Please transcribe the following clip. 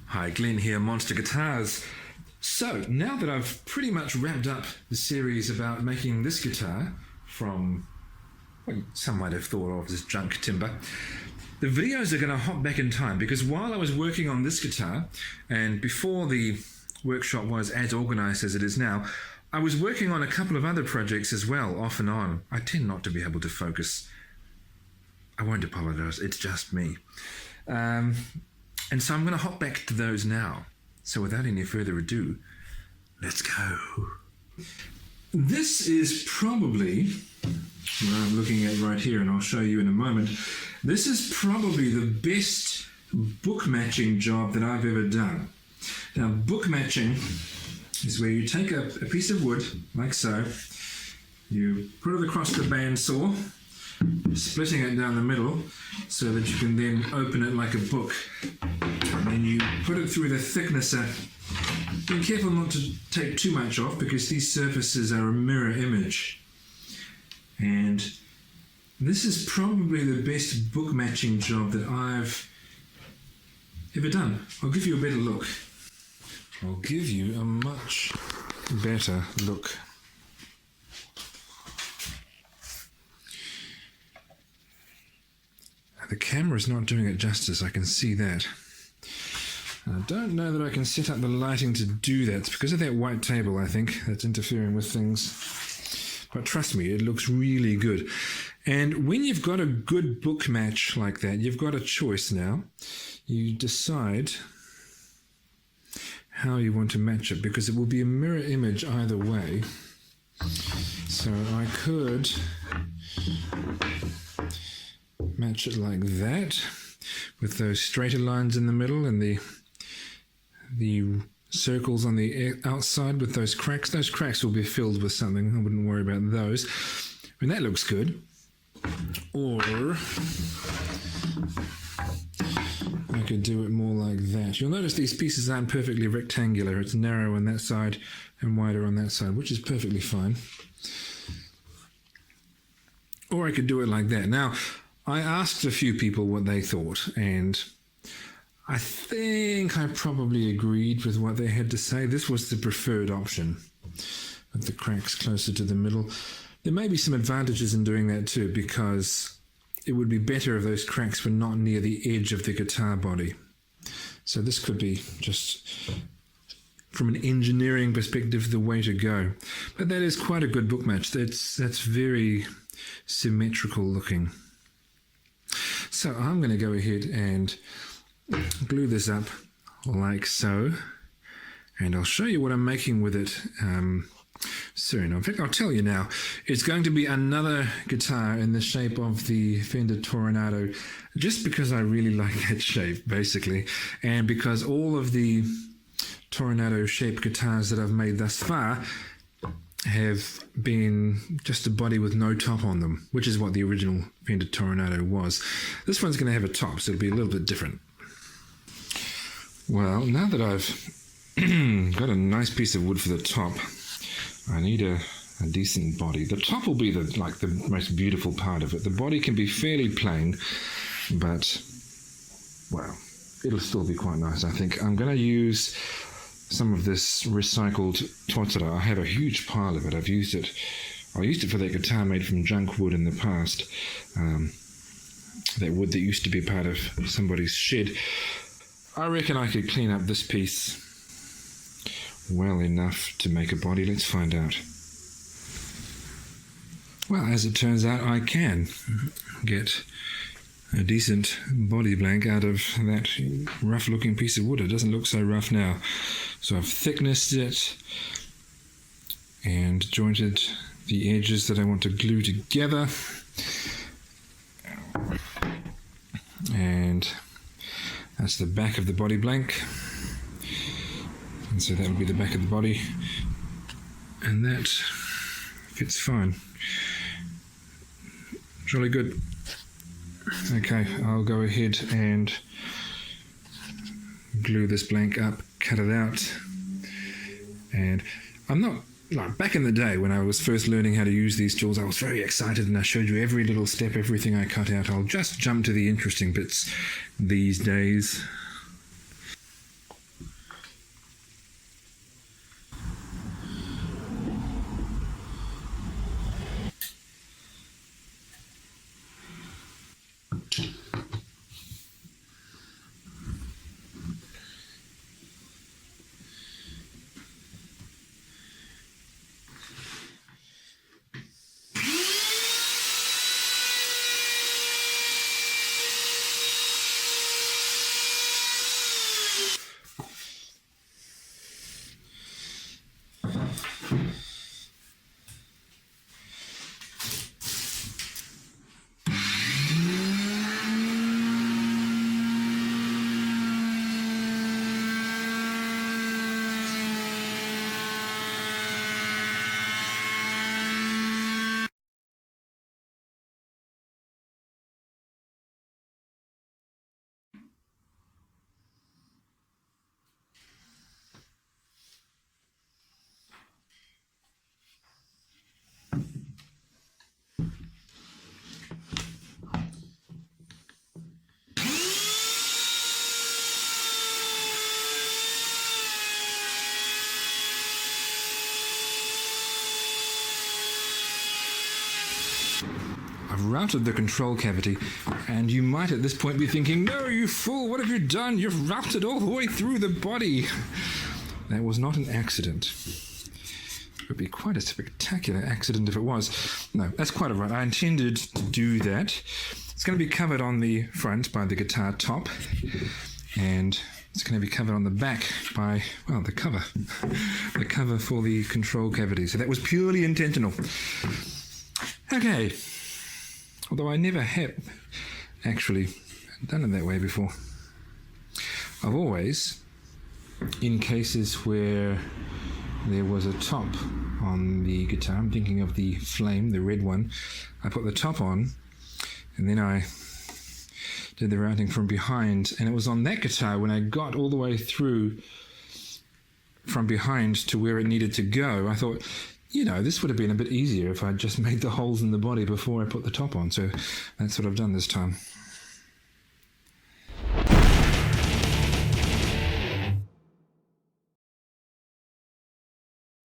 Hi, Glenn here, Monster Guitars. So, now that I've pretty much wrapped up the series about making this guitar from what some might have thought of as junk timber, the videos are going to hop back in time, because while I was working on this guitar, and before the workshop was as organized as it is now, I was working on a couple of other projects as well, off and on. I tend not to be able to focus. I won't apologize, it's just me. And so I'm going to hop back to those now. So without any further ado, let's go. This is probably what I'm looking at right here, and I'll show you in a moment. This is probably the best book matching job that I've ever done. Now, book matching is where you take a piece of wood, like so, you put it across the bandsaw, splitting it down the middle so that you can then open it like a book. And then you put it through the thicknesser. Be careful not to take too much off, because these surfaces are a mirror image. And this is probably the best book matching job that I've ever done. I'll give you a better look. I'll give you a much better look. The camera's not doing it justice, I can see that. I don't know that I can set up the lighting to do that. It's because of that white table, I think, that's interfering with things. But trust me, it looks really good. And when you've got a good book match like that, you've got a choice now. You decide how you want to match it, because it will be a mirror image either way. So I could match it like that, with those straighter lines in the middle and the circles on the outside with those cracks. Those cracks will be filled with something. I wouldn't worry about those. I mean, that looks good. Or I could do it more like that. You'll notice these pieces aren't perfectly rectangular. It's narrow on that side and wider on that side, which is perfectly fine. Or I could do it like that. Now, I asked a few people what they thought, and I think I probably agreed with what they had to say. This was the preferred option, with the cracks closer to the middle. There may be some advantages in doing that too, because it would be better if those cracks were not near the edge of the guitar body. So this could be just, from an engineering perspective, the way to go. But that is quite a good book match. That's very symmetrical looking. So I'm going to go ahead and glue this up like so, and I'll show you what I'm making with it soon. In fact, I'll tell you now, it's going to be another guitar in the shape of the Fender Toronado, just because I really like that shape, basically, and because all of the Toronado shaped guitars that I've made thus far have been just a body with no top on them, which is what the original Fender Toronado was. This one's going to have a top, so it'll be a little bit different. Well, now that I've got a nice piece of wood for the top, I need a decent body. The top will be the most beautiful part of it. The body can be fairly plain, but, well, it'll still be quite nice, I think. I'm going to use some of this recycled totara. I have a huge pile of it. I used it for that guitar made from junk wood in the past. That wood that used to be part of somebody's shed. I reckon I could clean up this piece well enough to make a body. Let's find out. Well, as it turns out, I can get a decent body blank out of that rough looking piece of wood. It doesn't look so rough now. So I've thicknessed it and jointed the edges that I want to glue together. And that's the back of the body blank. And so that would be the back of the body. And that fits fine. Jolly good. Okay, I'll go ahead and glue this blank up, cut it out. And I'm not, like back in the day when I was first learning how to use these tools, I was very excited and I showed you every little step, everything I cut out. I'll just jump to the interesting bits these days. I've routed the control cavity, and you might at this point be thinking, no, you fool, what have you done? You've routed all the way through the body. That was not an accident. It would be quite a spectacular accident if it was. No, that's quite all right. I intended to do that. It's going to be covered on the front by the guitar top, and it's going to be covered on the back by, well, the cover. The cover for the control cavity. So that was purely intentional. Okay. Although I never have actually done it that way before. I've always, in cases where there was a top on the guitar, I'm thinking of the Flame, the red one, I put the top on, and then I did the routing from behind, and it was on that guitar when I got all the way through from behind to where it needed to go, I thought, you know, this would have been a bit easier if I'd just made the holes in the body before I put the top on. So that's what I've done this time.